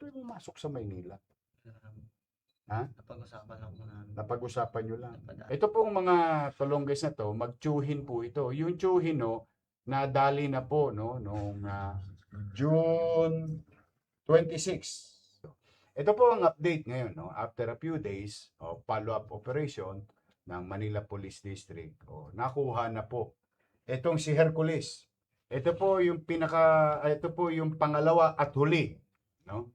kayo pumasok sa Maynila? Um, Ha? Napag-usapan lang po namin. Napag-usapan nyo lang. Napadaan. Ito pong mga tulonggis na to, magtsuhin po ito. Yung tsuhin, no, nadali na po, no, noong June 26. Ito po ang update ngayon, no, after a few days of follow-up operation ng Manila Police District. Nakuha na po itong si Hercules. Ito po yung pangalawa at huli, no?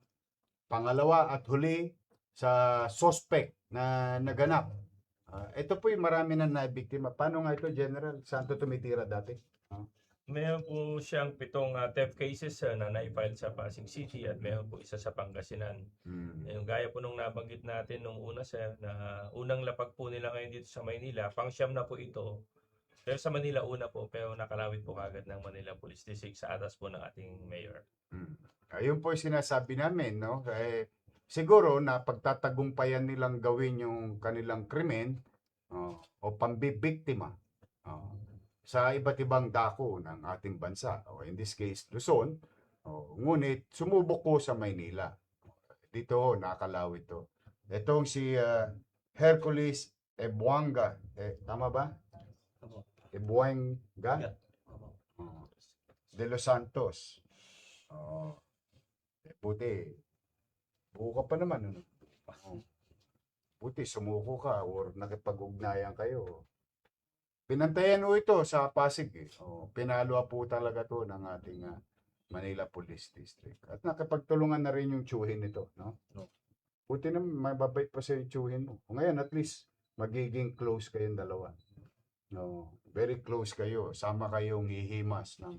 Pangalawa at huli sa suspect na naganap. Ito po yung marami na naibiktima. Paano nga ito, General? Saan ito tumitira dati? Meron po siyang 7 theft cases na na-file sa Pasig City at meron po isa sa Pangasinan. Yung gaya po nung nabanggit natin nung una sir, na unang lapag po nila ngayon dito sa Maynila, pang-siyam na po ito. Pero sa Manila una po, pero nakalawit po kagad ng Manila Police District sa atas po ng ating mayor. Ayun po yung sinasabi namin, no? Siguro na pagtatagumpayan nilang gawin yung kanilang krimen o pambibiktima sa iba't ibang dako ng ating bansa, o in this case, Luzon, ngunit sumubok po sa Maynila. Dito, nakalawit to. Itong si Hercules Ebuanga. Tama ba? Opo. Ebuanga? Yeah. Opo. De Los Santos. Buti. Buo ka pa naman. Ano? Buti, sumuko ka or nakipag-ugnayan kayo. Pinantayan mo ito sa Pasig. Pinalo po talaga to ng ating Manila Police District. At nakipagtulungan na rin yung tsuhin nito. No? Buti naman, mababait pa sa yung tsuhin mo. Ngayon, at least, magiging close kayong dalawa. No, very close kayo. Sama kayong hihimas ng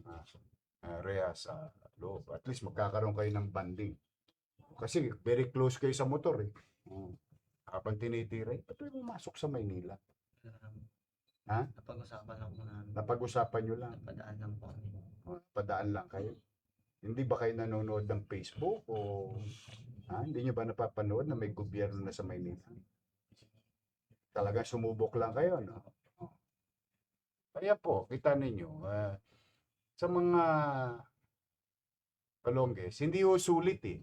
rehas sa loob. At least magkakaroon kayo ng banding. Kasi very close kayo sa motor eh. Habang tinitira, ba't kayo pumasok sa Maynila? Ha? Napag-usapan lang po namin. Napag-usapan nyo lang. Napadaan lang po kami. Padaan lang kayo. Hindi ba kayo nanonood ng Facebook o hindi nyo ba napapanood na may gobyerno na sa Maynila? Talagang sumubok lang kayo, no? Kaya po, kita ninyo, sa mga kalongges, hindi ho sulit eh.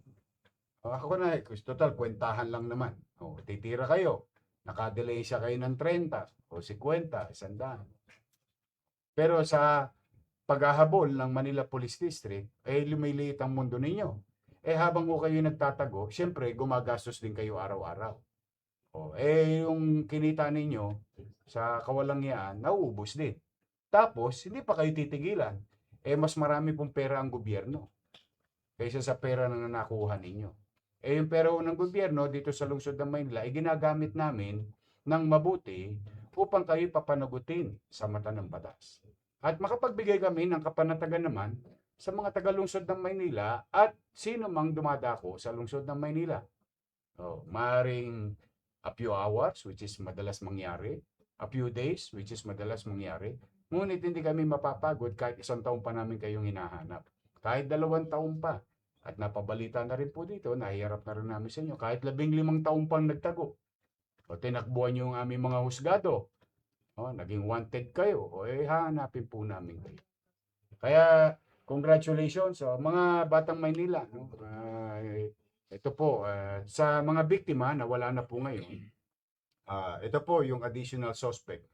Ako na, total, kwentahan lang naman. Titira kayo, nakadelay siya kayo ng 30 o 50, 100. Pero sa paghahabol ng Manila Police District, lumiliit ang mundo ninyo. Habang kayo nagtatago, siyempre, gumagastos din kayo araw-araw. Yung kinita ninyo sa kawalangyaan, nauubos din. Tapos, hindi pa kayo titigilan. Mas marami pong pera ang gobyerno kaysa sa pera na nakuha ninyo. Yung pera ng gobyerno dito sa lungsod ng Maynila, ginagamit namin ng mabuti upang kayo papanagutin sa mata ng batas. At makapagbigay kami ng kapanatagan naman sa mga taga-lungsod ng Maynila at sino mang dumadako sa lungsod ng Maynila. Maring a few hours, which is madalas mangyari, a few days, which is madalas mangyari, ngunit hindi kami mapapagod kahit 1 taon pa namin kayong hinahanap. Kahit 2 taon pa. At napabalita na rin po dito, nahiharap na rin namin sa inyo, kahit 15 taon pang nagtago. Tinakbuhan nyo ang aming mga husgado. Naging wanted kayo. Hahanapin po namin kayo. Kaya, congratulations sa mga batang Maynila. No? Ito po, sa mga biktima na wala na po ngayon, ito po yung additional suspect.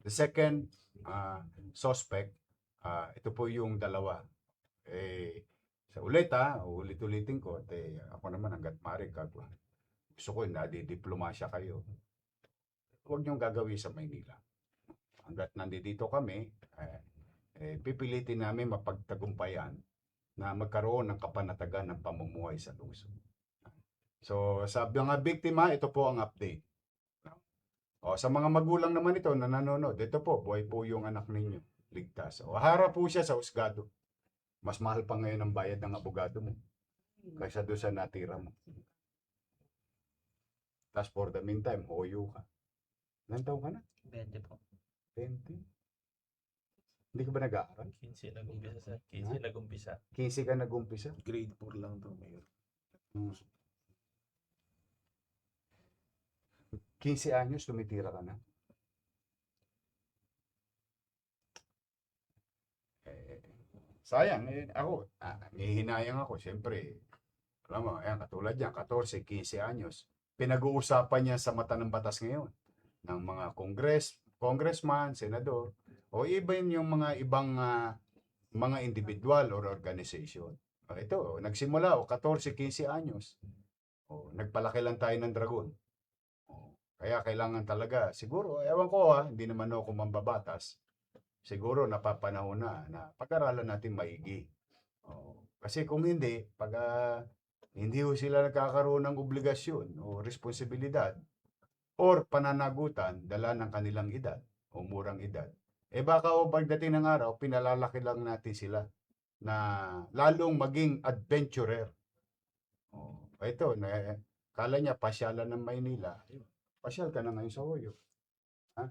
The second suspect, ito po yung dalawa. Sa ulit-ulitin ko, ako naman hanggat maaari gusto ko nadidiplomasya kayo. Huwag niyong gagawin sa Maynila. Hanggat nandito kami, pipilitin namin mapagtagumpayan na magkaroon ng kapanatagan ng pamumuhay sa lungsod. So, sa mga biktima, ito po ang update. Sa mga magulang naman ito na nanonood, ito po, buhay po yung anak ninyo. Ligtas. Harap po siya sa husgado. Mas mahal pa ngayon ang bayad ng abogado mo kaysa doon sa natira mo. Tapos for the meantime, hoyo ka. Ilan taon ka na? 20 po. 20? Hindi ka ba nag-aaral? 15 nag-umpisa sir. 15 nag-umpisa. 15 ka nag-umpisa? Grade 4 lang to, Mayor. 15 anyos, tumitira ka na. Sayang, ako, hihinayang ako, siyempre, Alam mo, ayan, katulad niya, 14, 15 anyos. Pinag-uusapan niya sa mata ng batas ngayon ng mga congressman, senador, o even yung mga ibang mga individual or organization. Ito, nagsimula, 14, 15 anyos. Nagpalaki lang tayo ng dragon. Kaya kailangan talaga, siguro, ewan ko hindi naman ako mambabatas. Siguro napapanahon na pag-aralan natin maigi. Kasi kung hindi, pag hindi ho sila nagkakaroon ng obligasyon o responsibilidad or pananagutan dala ng kanilang edad o murang edad, baka pagdating ng araw, pinalalaki lang natin sila na lalong maging adventurer. Ito, kala niya pasyalan ng Maynila. Pasyal ka na ngayon sa Hoyo. Ha?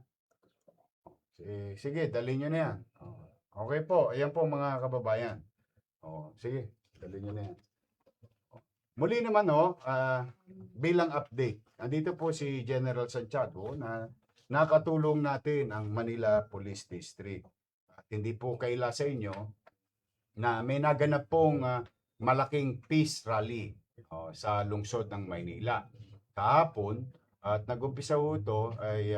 Sige, dali nyo na yan. Okay po, ayan po mga kababayan. Sige, dali nyo na yan. Muli naman bilang update, nandito po si General Santiago na nakatulong natin ang Manila Police District. At hindi po kaila sa inyo na may naganap pong malaking peace rally sa lungsod ng Maynila. Kahapon, at nag-umpisa ho ito ay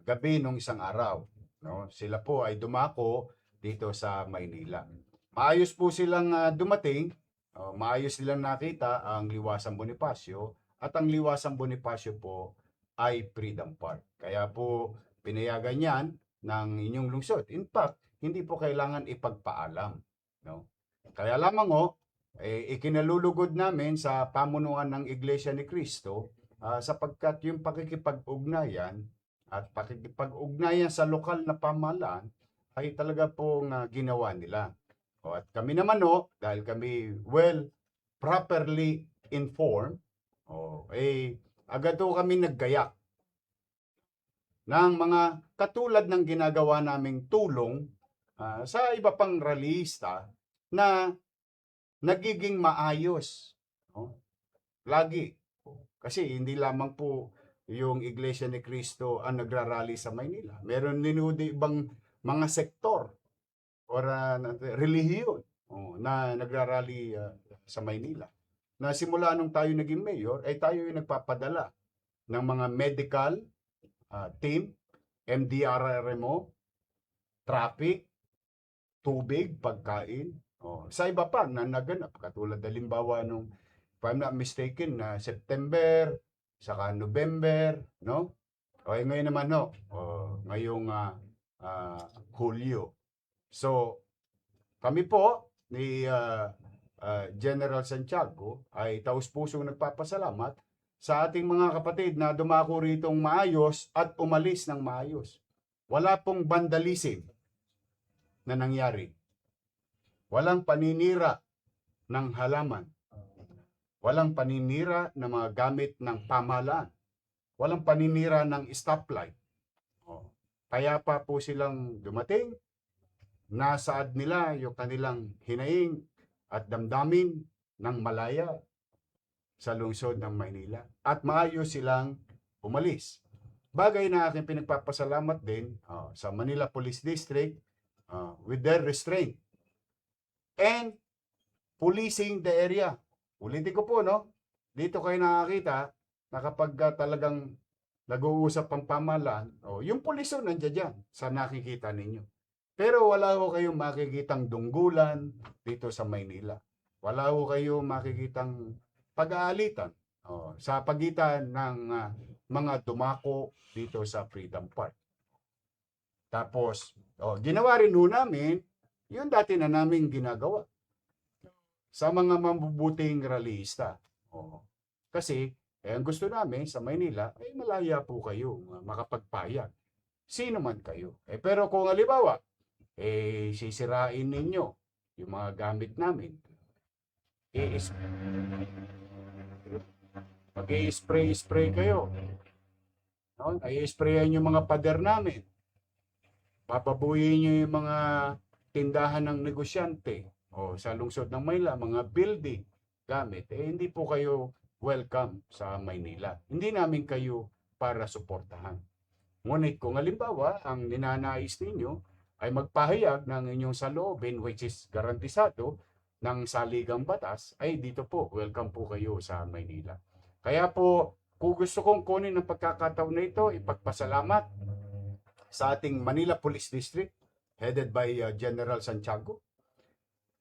gabi nung isang araw. No? Sila po ay dumako dito sa Maynila. Maayos po silang dumating. Maayos silang nakita ang Liwasang Bonifacio at ang Liwasang Bonifacio po ay Freedom Park. Kaya po pinayagan yan ng inyong lungsod. In fact, hindi po kailangan ipagpaalam. No? Kaya lamang ikinalulugod namin sa pamunuan ng Iglesia ni Cristo sapagkat yung pakikipag-ugnayan at pakikipag-ugnayan sa lokal na pamahalaan ay talaga pong ginawa nila. At kami naman dahil kami properly informed, agad kami naggayak ng mga katulad ng ginagawa naming tulong sa iba pang rallyista na nagiging maayos. Lagi. Kasi hindi lamang po yung Iglesia ni Cristo ang nagrarally sa Maynila. Meron din ibang mga sektor or relihiyon na nagrarally sa Maynila. Na simula nung tayo naging mayor, ay tayo yung nagpapadala ng mga medical team, MDRRMO, traffic, tubig, pagkain, sa iba pa na naganap. Katulad halimbawa nung, if I'm not mistaken, na September, saka November, no? Ngayon naman, ngayong Hulyo. So, kami po ni General Santiago ay taus-pusong nagpapasalamat sa ating mga kapatid na dumako ritong maayos at umalis ng maayos. Wala pong vandalism na nangyari. Walang paninira ng halaman. Walang paninira ng mga gamit ng pamahalaan. Walang paninira ng stoplight. Kaya pa po silang dumating. Nasaad nila yung kanilang hinaing at damdamin ng malaya sa lungsod ng Maynila. At maayos silang umalis. Bagay na aking pinagpapasalamat din sa Manila Police District with their restraint and policing the area. Ulitin ko po, dito kayo nakakita na kapag talagang nag-uusap ang pamahalaan, yung puliso nandiyan dyan sa nakikita ninyo. Pero wala ho kayong makikitang dunggulan dito sa Maynila. Wala ho kayong makikitang pag-aalitan sa pagitan ng mga dumako dito sa Freedom Park. Tapos, ginawa rin ho namin yung dati na namin ginagawa sa mga mabubuting rallyista. Kasi, ang gusto namin sa Maynila, ay malaya po kayo makapagpayag. Sino man kayo. Pero kung halimbawa, sisirain ninyo yung mga gamit namin. Mag-i-spray kayo. I-sprayan yung mga pader namin. Papabuyin nyo yung mga tindahan ng negosyante sa lungsod ng Maynila, mga building gamit. Hindi po kayo welcome sa Maynila. Hindi namin kayo para suportahan. Ngunit kung halimbawa, ang ninanais ninyo ay magpahayag ng inyong saloobin which is garantisado ng saligang batas, ay dito po, welcome po kayo sa Maynila. Kaya po, kung gusto kong kunin ang pagkakataon na ito, ipagpasalamat sa ating Manila Police District, headed by General Santiago,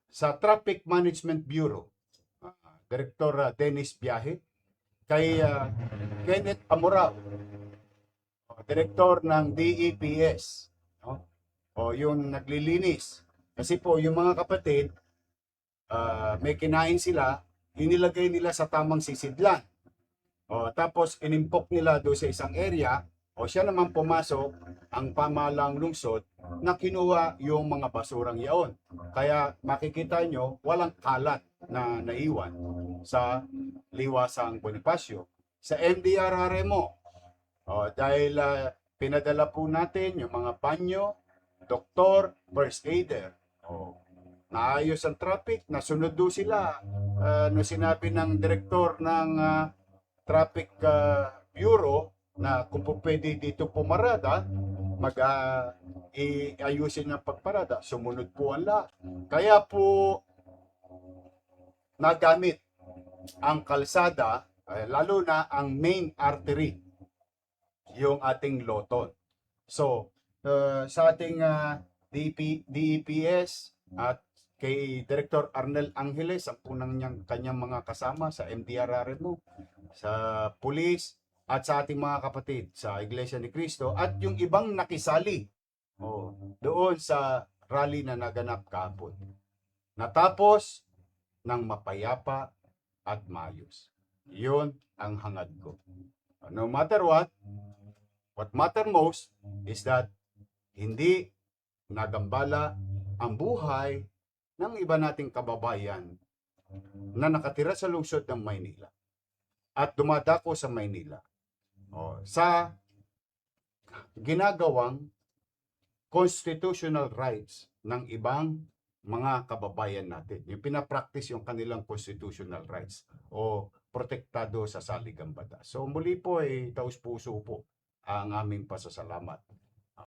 sa Traffic Management Bureau, Director Dennis Biahe, kay Kenneth Amorao, Director ng DEPS, no? O yung naglilinis. Kasi po yung mga kapatid, may kinain sila, inilagay nila sa tamang sisidlan. O, tapos inimpok nila doon sa isang area, o siya naman pumasok ang pamahalang lungsod na kinuha yung mga basurang yaon. Kaya makikita nyo, walang kalat na naiwan sa liwasang Bonifacio. Sa MDRRMO, dahil pinadala po natin yung mga banyo, doktor, first aider. Naayos ang traffic, nasunod do sila. No sinabi ng direktor ng Traffic Bureau na kung po pwede dito pumarada, iayusin ang pagparada. Sumunod po ang lahat. Kaya po nagamit ang kalsada, lalo na ang main artery, yung ating Loton. So, sa ating DEPS at kay Director Arnel Angeles, ang kanyang mga kasama sa MDRRMO, sa police, at sa ating mga kapatid sa Iglesia ni Cristo, at yung ibang nakisali doon sa rally na naganap kahapon. Natapos ng mapayapa at maayos. Yun ang hangad ko. No matter what matter most is that hindi nagambala ang buhay ng iba nating kababayan na nakatira sa lungsod ng Maynila at dumadako sa Maynila sa ginagawang constitutional rights ng ibang mga kababayan natin. Yung pinapractice yung kanilang constitutional rights o protektado sa saligang batas. So muli po taus puso po ang aming pasasalamat